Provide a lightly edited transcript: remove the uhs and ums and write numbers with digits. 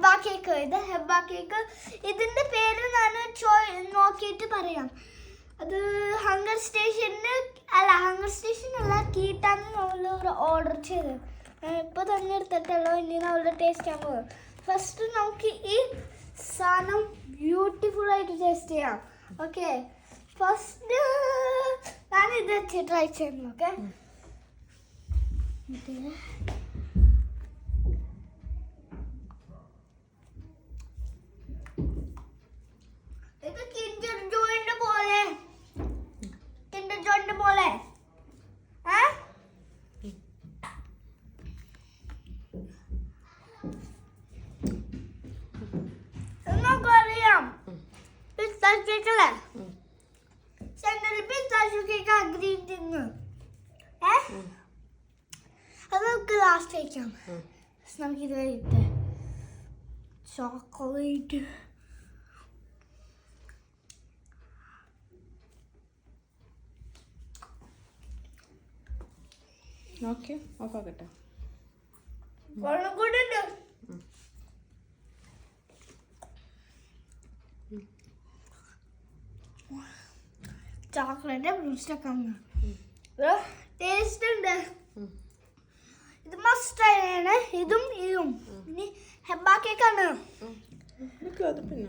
ഹെബ cake. ഇത് ഹെബ cake. ഇതിന്റെ പേര് ഞാൻ നോക്കിയിട്ട് പറയാം. അത് ഹങ്കർ സ്റ്റേഷൻ അല്ല, കീട്ടാണ് നമ്മൾ ഓർഡർ ചെയ്ത്. ഇപ്പോൾ തന്നെ എടുത്തിട്ടുള്ളൂ. ഇനി നമ്മൾ ടേസ്റ്റ് ചെയ്യാൻ പോകും. ഫസ്റ്റ് നമുക്ക് ഈ സാധനം ബ്യൂട്ടിഫുൾ ആയിട്ട് ടേസ്റ്റ് ചെയ്യാം. ഓക്കെ, ഫസ്റ്റ് ഞാൻ ഇത് വെച്ച് ട്രൈ ചെയ്യുന്നു. ഓക്കെ, ഇത് കിൻഡർ ജോയിന്റെ പോലെ അറിയാം. പിസ്താഷ്യോ കേക്കല്ലേ? സെന്ററിൽ പിസ്താഷ്യോ കേക്ക് ഗ്രീൻ തിന്നു. അത് നമുക്ക് ലാസ്റ്റ് കഴിക്കാം. നമുക്കിത് കഴിക്കട്ടെ. ചോക്ലേറ്റ് ഓക്കെ, ഓഫാക്കട്ടെ. വെള്ളം കൂടെ ഉണ്ട്. ചോക്ലേറ്റ് ബ്രൂസ്റ്റൊക്കെ ടേസ്റ്റ് ഉണ്ട്. ഇത് മസ്റ്റാണ്. ഇതും ഇനി ഹെബ കേക്കാണ്. അത് പിന്നെ